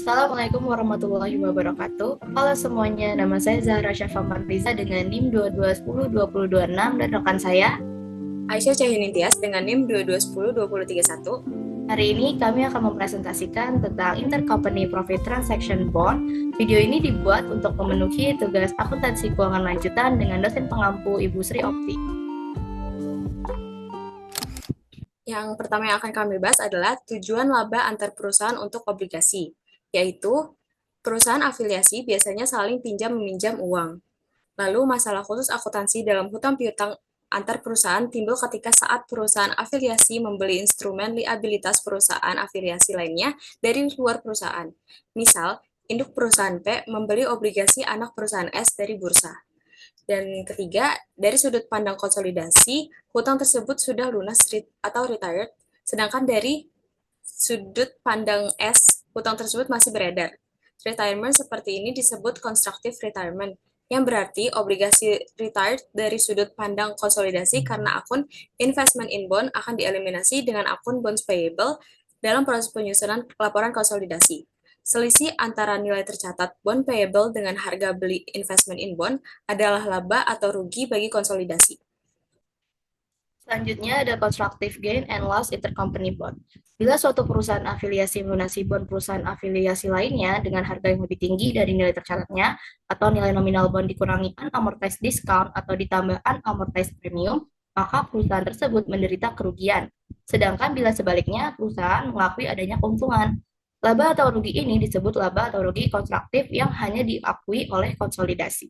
Assalamualaikum warahmatullahi wabarakatuh. Halo semuanya, nama saya Zahra Syafa Mardiza dengan NIM 22102026 dan rekan saya. Aisyah Cahyonintias dengan NIM 22102031. Hari ini kami akan mempresentasikan tentang Intercompany Profit Transaction Bond. Video ini dibuat untuk memenuhi tugas akuntansi keuangan lanjutan dengan dosen pengampu Ibu Sri Okti. Yang pertama yang akan kami bahas adalah tujuan laba antar perusahaan untuk obligasi, yaitu perusahaan afiliasi biasanya saling pinjam-meminjam uang. Lalu masalah khusus akuntansi dalam hutang piutang antar perusahaan timbul ketika saat perusahaan afiliasi membeli instrumen liabilitas perusahaan afiliasi lainnya dari luar perusahaan. Misal, induk perusahaan P membeli obligasi anak perusahaan S dari bursa. Dan ketiga, dari sudut pandang konsolidasi, hutang tersebut sudah lunas atau retired, sedangkan dari sudut pandang S, hutang tersebut masih beredar. Retirement seperti ini disebut constructive retirement, yang berarti obligasi retired dari sudut pandang konsolidasi karena akun investment in bond akan dieliminasi dengan akun bonds payable dalam proses penyusunan laporan konsolidasi. Selisih antara nilai tercatat bond payable dengan harga beli investment in bond adalah laba atau rugi bagi konsolidasi. Selanjutnya ada constructive gain and loss intercompany bond. Bila suatu perusahaan afiliasi melunasi bond perusahaan afiliasi lainnya dengan harga yang lebih tinggi dari nilai tercatatnya, atau nilai nominal bond dikurangi unamortized discount atau ditambah unamortized premium, maka perusahaan tersebut menderita kerugian. Sedangkan bila sebaliknya, perusahaan mengakui adanya keuntungan. Laba atau rugi ini disebut laba atau rugi konstruktif yang hanya diakui oleh konsolidasi.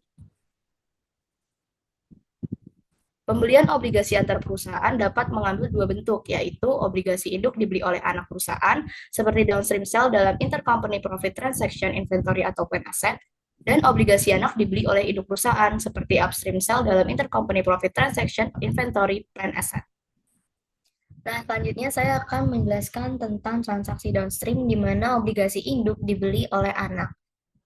Pembelian obligasi antar perusahaan dapat mengambil dua bentuk, yaitu obligasi induk dibeli oleh anak perusahaan, seperti downstream sale dalam intercompany profit transaction inventory atau plan asset, dan obligasi anak dibeli oleh induk perusahaan, seperti upstream sale dalam intercompany profit transaction inventory plan asset. Nah, selanjutnya saya akan menjelaskan tentang transaksi downstream di mana obligasi induk dibeli oleh anak.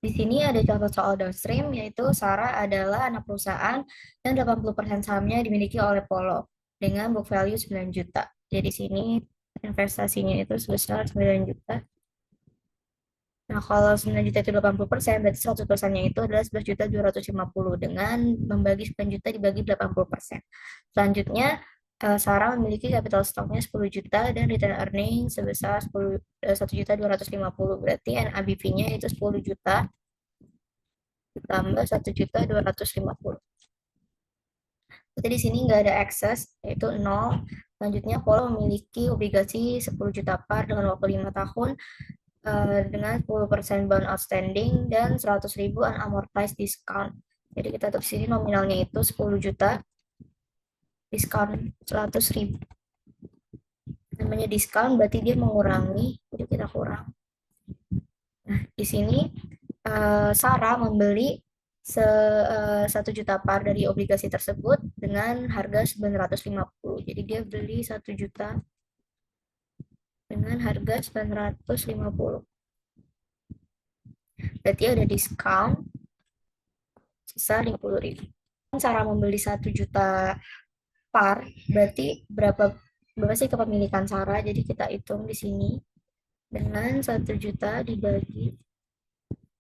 Di sini ada contoh soal downstream, yaitu Sarah adalah anak perusahaan dan 80% sahamnya dimiliki oleh Polo dengan book value 9 juta. Jadi di sini investasinya itu sebesar 9 juta. Nah, kalau 9 juta itu 80%, berarti 100%-nya itu adalah 11.250 dengan membagi 9 juta dibagi 80%. Selanjutnya, Sarah memiliki capital stock-nya 10 juta dan return earning sebesar 1.250. Berarti NABV-nya itu 10 juta ditambah 1.250. Berarti di sini nggak ada excess, yaitu 0. Selanjutnya, Polo memiliki obligasi 10 juta par dengan waktu 5 tahun dengan 10% bond outstanding dan 100.000 unamortized discount. Jadi kita tulis sini nominalnya itu 10 juta, diskon 100.000. Namanya diskon berarti dia mengurangi, jadi kita kurang. Nah, di sini Sarah membeli 1 juta par dari obligasi tersebut dengan harga 950. Jadi dia beli 1 juta dengan harga 950. Berarti ada diskon sebesar 50.000. Cara membeli 1 juta par, berarti berapa sih kepemilikan Sarah? Jadi kita hitung di sini dengan 1 juta dibagi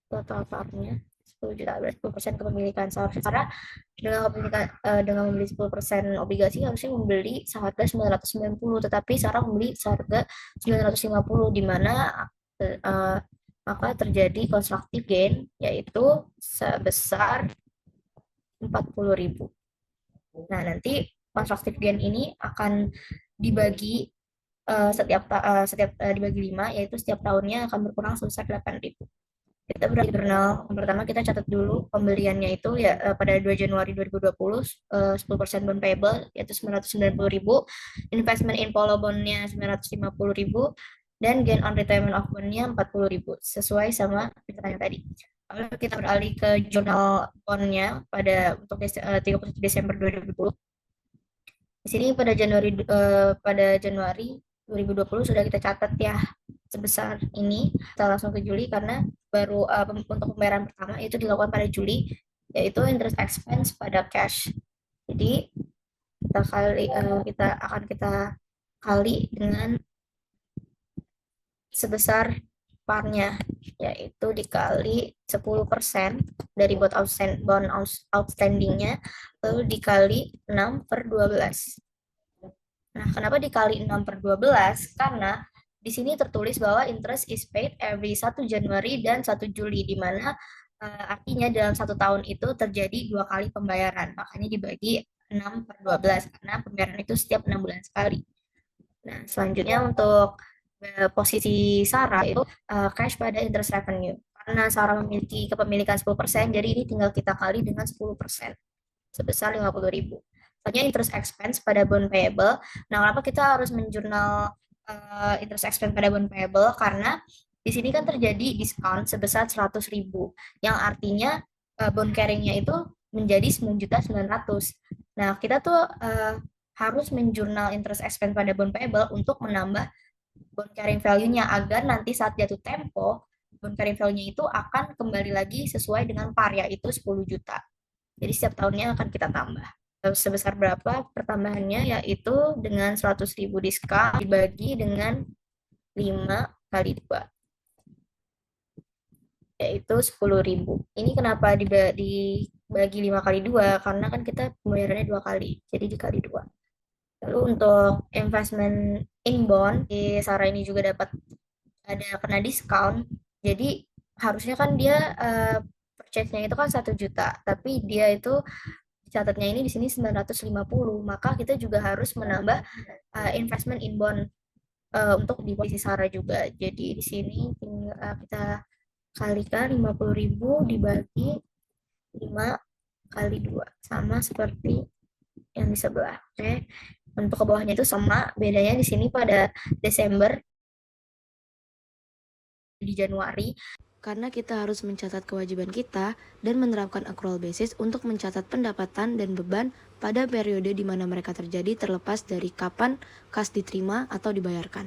total parnya 10 juta, berarti 10% kepemilikan Sarah dengan membeli 10% obligasi harusnya membeli seharga 990, tetapi Sarah membeli seharga 950, di mana maka terjadi constructive gain yaitu sebesar 40.000. Nah, nanti constructive gain ini akan dibagi dibagi 5, yaitu setiap tahunnya akan berkurang sebesar 8.000. Kita beralih jurnal. Yang pertama kita catat dulu pembeliannya itu ya pada 2 Januari 2020, 10% bond payable yaitu 990.000, investment in Polo bondnya 950.000, dan gain on retirement of bondnya 40.000 sesuai sama pertanyaan tadi. Lalu kita beralih ke jurnal bondnya pada untuk 31 Desember 2020. Di sini pada Januari 2020 sudah kita catat ya sebesar ini. Kita langsung ke Juli karena baru untuk pembayaran pertama itu dilakukan pada Juli, yaitu interest expense pada cash. Jadi kita akan kali dengan sebesar parnya. yaitu dikali 10% dari bond outstandingnya, lalu dikali 6/12. Nah, kenapa dikali 6/12? Karena di sini tertulis bahwa interest is paid every 1 Januari dan 1 Juli, di mana artinya dalam 1 tahun itu terjadi 2 kali pembayaran. Makanya dibagi 6/12, karena pembayaran itu setiap 6 bulan sekali. Nah, selanjutnya untuk posisi Sarah itu cash pada interest revenue. Karena Sarah memiliki kepemilikan 10%, jadi ini tinggal kita kali dengan 10% sebesar 50.000. Selanjutnya interest expense pada bond payable. Nah, kenapa kita harus menjurnal interest expense pada bond payable? Karena di sini kan terjadi diskon sebesar 100.000, yang artinya bond carrying-nya itu menjadi 9.900.000. Nah, kita tuh harus menjurnal interest expense pada bond payable untuk menambah bond carrying value-nya, agar nanti saat jatuh tempo, bond carrying value-nya itu akan kembali lagi sesuai dengan par, yaitu 10 juta. Jadi setiap tahunnya akan kita tambah. Sebesar berapa pertambahannya? Yaitu dengan 100.000 diskon dibagi dengan 5 kali 2, yaitu 10.000. Ini kenapa dibagi 5 kali 2? Karena kan kita pembayarannya 2 kali, jadi dikali 2. Lalu untuk investment in bond, di Sarah ini juga dapat ada kena diskon. Jadi harusnya kan dia purchase-nya itu kan 1 juta, tapi dia itu catatnya ini di sini 950, maka kita juga harus menambah investment in bond untuk di posisi Sarah juga. Jadi di sini kita kalikan 50.000 dibagi 5 kali 2, sama seperti yang di sebelah. Oke. Untuk ke bawahnya itu sama, bedanya di sini pada Desember di Januari, karena kita harus mencatat kewajiban kita dan menerapkan accrual basis untuk mencatat pendapatan dan beban pada periode di mana mereka terjadi, terlepas dari kapan kas diterima atau dibayarkan.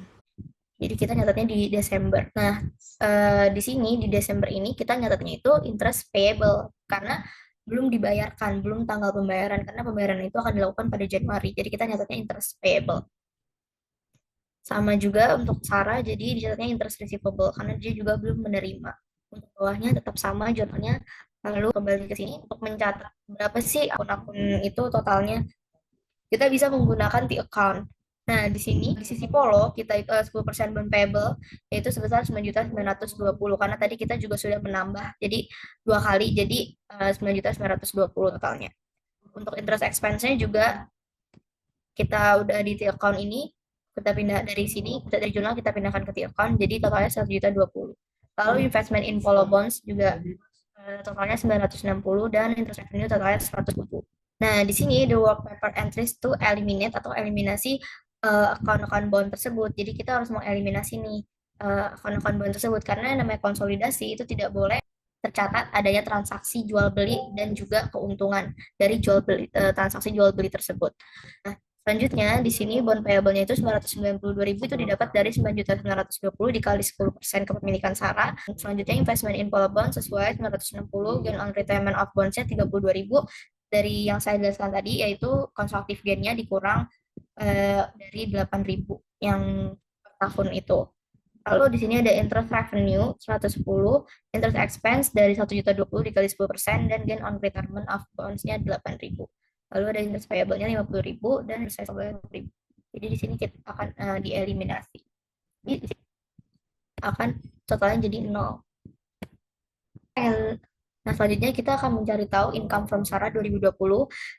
Jadi kita nyatatnya di Desember. Nah, di sini di Desember ini kita nyatatnya itu interest payable karena belum dibayarkan, belum tanggal pembayaran, karena pembayaran itu akan dilakukan pada Januari. Jadi kita nyatatnya interest payable. Sama juga untuk Sarah, jadi dicatatnya interest receivable karena dia juga belum menerima. Untuk bawahnya tetap sama jurnalnya. Lalu kembali ke sini untuk mencatat berapa sih akun-akun itu totalnya. Kita bisa menggunakan T account. Nah, di sini di sisi polo kita itu 10% bond payable, yaitu sebesar 9.920, karena tadi kita juga sudah menambah. Jadi 2 kali, jadi 9.920 totalnya. Untuk interest expense-nya juga kita udah di T account ini, kita pindah dari sini, kita dari jurnal kita pindahkan ke T account, jadi totalnya 1.020. Lalu investment in Polo bonds juga totalnya 960, dan interest revenue totalnya 120. Nah, di sini the work paper entries to eliminate atau eliminasi account-account bond tersebut. Jadi kita harus mengeliminasi nih account-account bond tersebut, karena namanya konsolidasi itu tidak boleh tercatat adanya transaksi jual beli dan juga keuntungan dari transaksi jual beli tersebut. Nah, selanjutnya, di sini bond payable-nya itu 992.000 itu didapat dari 9.920 dikali 10% kepemilikan Sarah. Selanjutnya, investment in Polo bond sesuai 960, gain on retirement of bonds-nya 32.000 dari yang saya jelaskan tadi, yaitu constructive gain-nya dikurang dari 8.000 yang per tahun itu. Lalu di sini ada interest revenue 110, interest expense dari 1.020 dikali 10%, dan gain on retirement of bonds-nya 8.000. Lalu ada interest payable-nya 50.000 dan interest payable 50.000. Jadi di sini kita akan dieliminasi. Jadi akan totalnya jadi 0. Nah, selanjutnya kita akan mencari tahu income from Sarah 2020.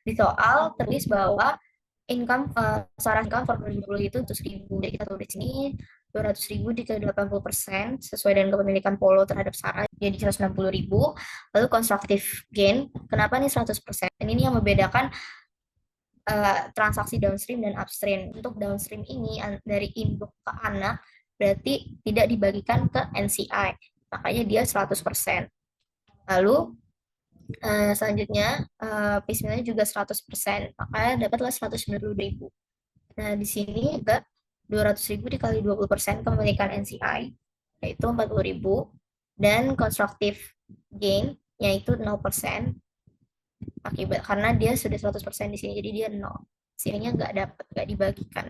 Di soal tertulis bahwa Sarah income for 2020 itu 100.000. Jadi kita tulis ini 200.000 dikali 80% sesuai dengan kepemilikan Polo terhadap Sarah, jadi 160.000. Lalu constructive gain, kenapa nih 100%? Ini yang membedakan transaksi downstream dan upstream. Untuk downstream ini dari induk ke anak berarti tidak dibagikan ke NCI, makanya dia 100%. Lalu selanjutnya piecemealnya juga 100%, makanya dapatlah 190.000. Nah, di sini juga 200.000 dikali 20% kepemilikan NCI, yaitu 40.000, dan constructive gain yaitu 0%, akibat karena dia sudah 100% di sini, jadi dia 0. Hasilnya nggak dibagikan.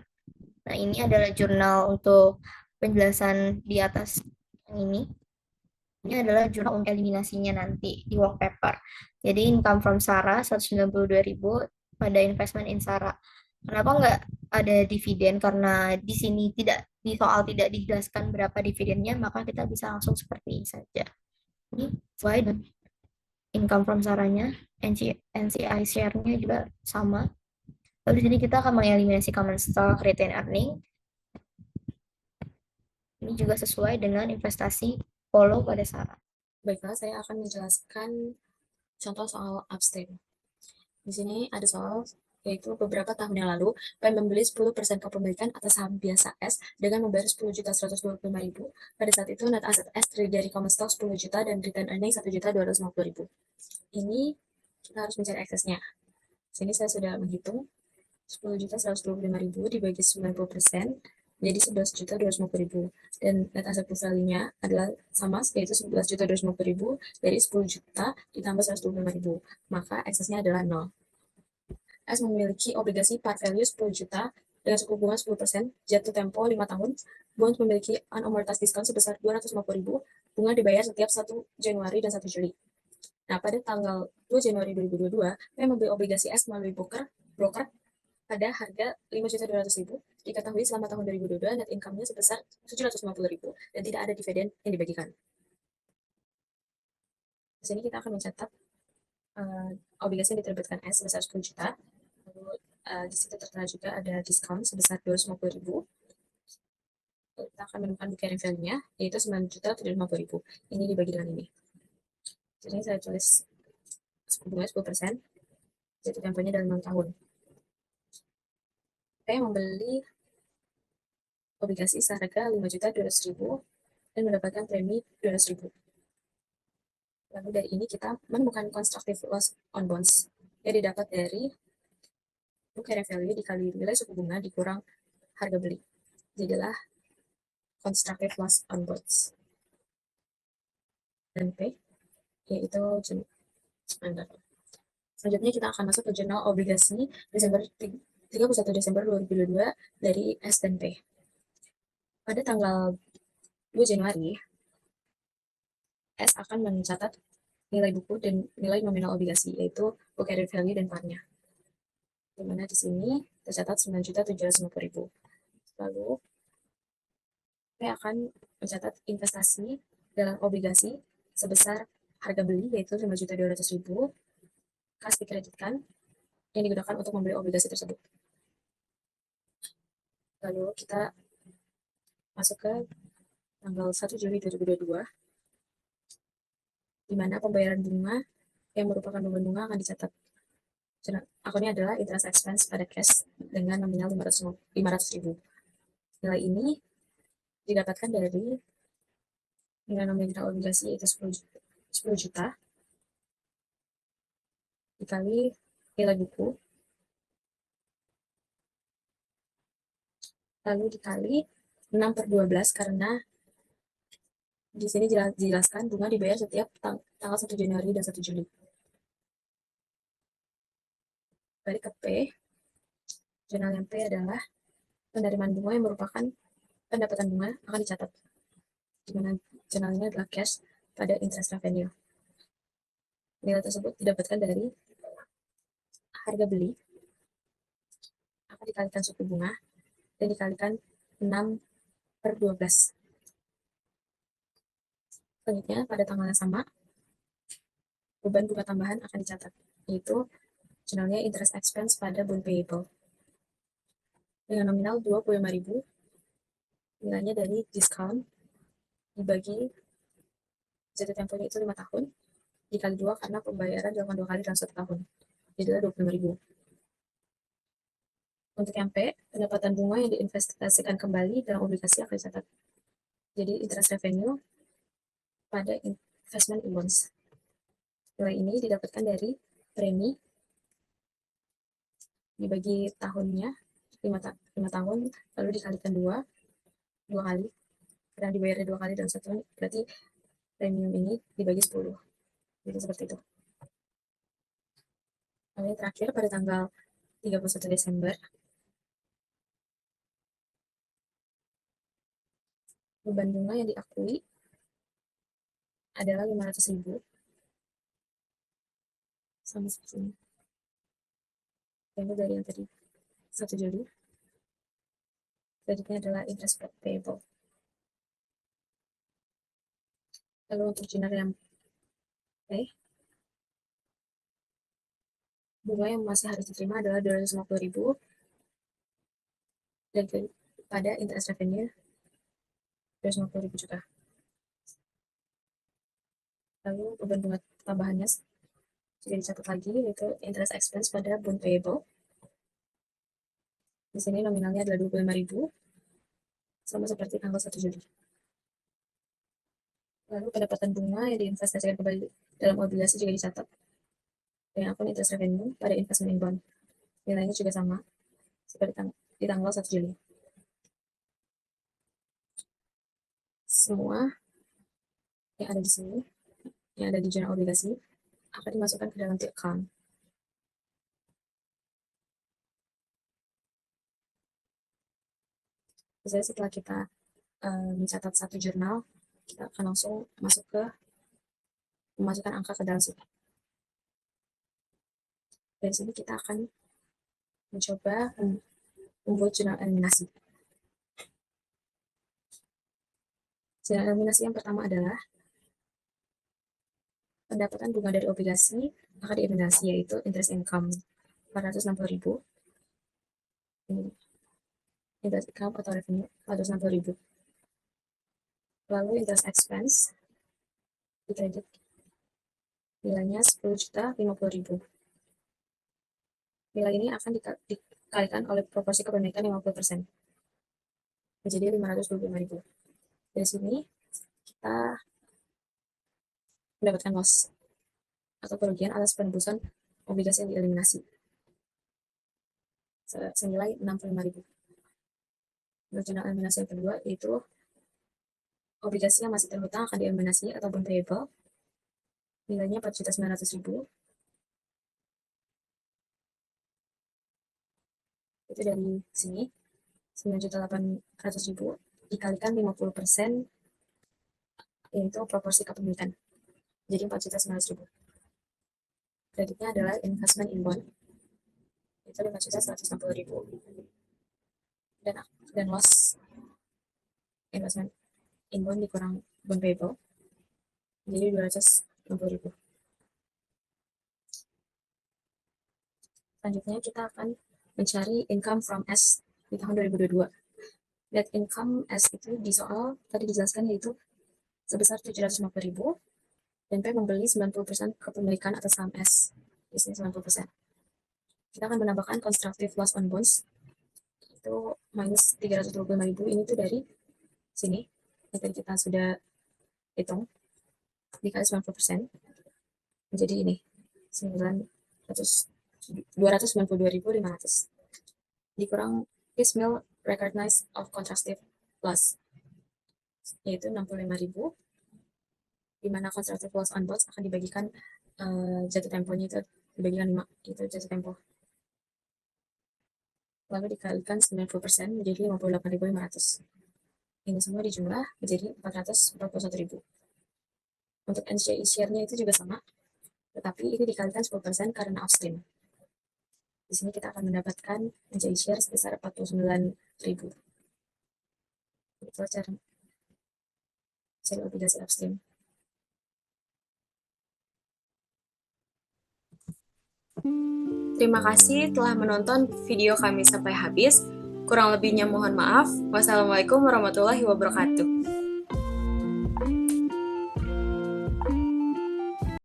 Nah, ini adalah jurnal untuk penjelasan di atas yang ini. Ini adalah jurnal eliminasinya nanti di work paper. Jadi income from Sarah 192.000 pada investment in Sarah. Kenapa nggak ada dividen? Karena di sini tidak di soal tidak dijelaskan berapa dividennya, maka kita bisa langsung seperti ini saja. Ini sesuai dengan income from Sarahnya, NCI share-nya juga sama. Lalu di sini kita akan mengeliminasi common stock, retain earning. Ini juga sesuai dengan investasi follow pada Sarah. Baiklah, saya akan menjelaskan contoh soal upstream. Di sini ada soal yaitu beberapa tahun yang lalu, P membeli 10% kepemilikan atas saham biasa S dengan membayar 10.125.000. Pada saat itu net asset S terdiri dari common stock 10 juta dan return earning 1.250.000. Ini kita harus mencari eksesnya. Sini saya sudah menghitung 10.125.000 dibagi 90% jadi 11.250.000 dan net asset book value-nya adalah sama yaitu 11.250.000 dari 10 juta ditambah 125.000, maka eksesnya adalah 0. S memiliki obligasi par value 10 juta dengan suku bunga 10%, jatuh tempo 5 tahun. Bond memiliki unamortized discount sebesar 250.000, bunga dibayar setiap 1 Januari dan 1 Juli. Nah, pada tanggal 2 Januari 2022, P membeli obligasi S melalui broker pada harga 5.200.000. Diketahui selama tahun 2022 net income-nya sebesar 750.000 dan tidak ada dividen yang dibagikan. Di sini kita akan mencatat obligasi yang diterbitkan S sebesar 10 juta. Lalu di situ tertera juga ada diskon sebesar 250.000. Kita akan menemukan book carrying value-nya yaitu 9.750.000. Ini dibagi dengan ini. Jadi saya tulis suku bunga 10%, jatuh temponya dalam 6 tahun. Saya membeli obligasi seharga 5.200.000 dan mendapatkan premi 200.000. Lalu dari ini kita menemukan constructive loss on bonds yang didapat dari book carrying value dikali nilai suku bunga dikurang harga beli. Jadilah constructive loss on bonds. Dan P yaitu selanjutnya kita akan masuk ke jurnal obligasi Desember 31 Desember 2022 dari S dan P. Pada tanggal 2 Januari, S akan mencatat nilai buku dan nilai nominal obligasi, yaitu book carrying value dan par-nya. Di mana di sini tercatat 9.750.000. Lalu, saya akan mencatat investasi dalam obligasi sebesar harga beli, yaitu 5.200.000, kas dikreditkan, yang digunakan untuk membeli obligasi tersebut. Lalu kita masuk ke tanggal 1 Juli 2022, di mana pembayaran bunga yang merupakan beban bunga akan dicatat. Akunnya adalah interest expense pada cash dengan nominal 500.000. Nilai ini didapatkan dari nilai nominal obligasi yaitu 10 juta dikali nilai buku, lalu dikali 6/12 karena di sini dijelaskan bunga dibayar setiap tanggal 1 Januari dan 1 Juli. Balik ke P, jurnal yang P adalah penerimaan bunga yang merupakan pendapatan bunga akan dicatat, di mana jurnal ini adalah cash pada interest revenue. Nilai tersebut didapatkan dari harga beli akan dikalikan suku bunga dan dikalikan 6/12. Selanjutnya, pada tanggal yang sama, beban bunga tambahan akan dicatat, yaitu jurnalnya interest expense pada bond payable. Dengan nominal 25.000, nilainya dari diskon dibagi jatuh temponya itu 5 tahun, dikali 2 karena pembayaran dilakukan 2 kali dalam 1 tahun. Jadilah 25.000. Untuk yang P, pendapatan bunga yang diinvestasikan kembali dalam obligasi akan dicatat. Jadi interest revenue pada investment in bonds. Nilai ini didapatkan dari premi dibagi tahunnya 5 tahun, lalu dikalikan 2 kali, karena dibayarnya 2 kali dalam 1 tahun, berarti premium ini dibagi 10. Jadi seperti itu. Lalu yang terakhir pada tanggal 31 Desember, beban bunga yang diakui adalah 500.000, sama seperti ini. Yang dari yang tadi 1 Juli, kreditnya adalah interest payable. Lalu untuk Januari yang bunga yang masih harus diterima adalah 250.000, dan pada interest revenue 250.000 juga. Lalu beban bunga tambahannya juga dicatat lagi, yaitu interest expense pada bond payable. Di sini nominalnya adalah 25.000, sama seperti tanggal 1 Juli. Lalu pendapatan bunga yang diinvestasikan kembali dalam obligasi juga dicatat dengan akun interest revenue pada investment in bond. Nilainya juga sama seperti di tanggal 1 Juli. Semua yang ada di sini, yang ada di jurnal obligasi, akan dimasukkan ke dalam account. Jadi setelah kita mencatat satu jurnal, kita akan langsung memasukkan angka ke dalam situ. Dari sini kita akan mencoba membuat jurnal eliminasi. Jurnal eliminasi yang pertama adalah pendapatan bunga dari obligasi akan dieliminasi, yaitu interest income 460.000, interest income atau revenue 460.000. Lalu interest expense dikredit nilainya 10.050.000. Nilai ini akan dikalikan oleh proporsi kepemilikan 50%, menjadi 525.000. Dari sini kita mendapatkan loss atau kerugian atas penebusan obligasi yang dieliminasi senilai 65.000. Jurnal eliminasi yang kedua yaitu obligasi yang masih terhutang akan dieliminasi atau bond payable, nilainya 4.900.000. Itu dari sini 9.800.000 dikalikan 50%, yaitu proporsi kepemilikan, jadi 4.900.000. Kreditnya adalah investment in bond, itu 5.160.000, dan loss investment in bond dikurang bond payable, jadi 260.000. Selanjutnya kita akan mencari income from S di tahun 2022. Net income S itu di soal tadi dijelaskan yaitu sebesar 750.000, dan P membeli 90% kepemilikan atas saham S. Di sini 90%. Kita akan menambahkan constructive loss on bonds, itu minus 325.000, ini tuh dari sini, yang tadi kita sudah hitung, dikali 90%, menjadi ini, 292.500. Dikurang piecemeal recognize of constructive loss, yaitu 65.000, di mana constructive loss on bonds akan dibagikan jatuh temponya itu dibagikan 5, itu jatuh tempo. Lalu dikalikan 90% menjadi 58.500. Ini semua dijumlah menjadi 441.000. Untuk NCI share-nya itu juga sama, tetapi ini dikalikan 10% karena upstream. Di sini kita akan mendapatkan NCI share sebesar 49.000. Itu cara cari obligasi upstream. Terima kasih telah menonton video kami sampai habis. Kurang lebihnya mohon maaf. Wassalamualaikum warahmatullahi wabarakatuh.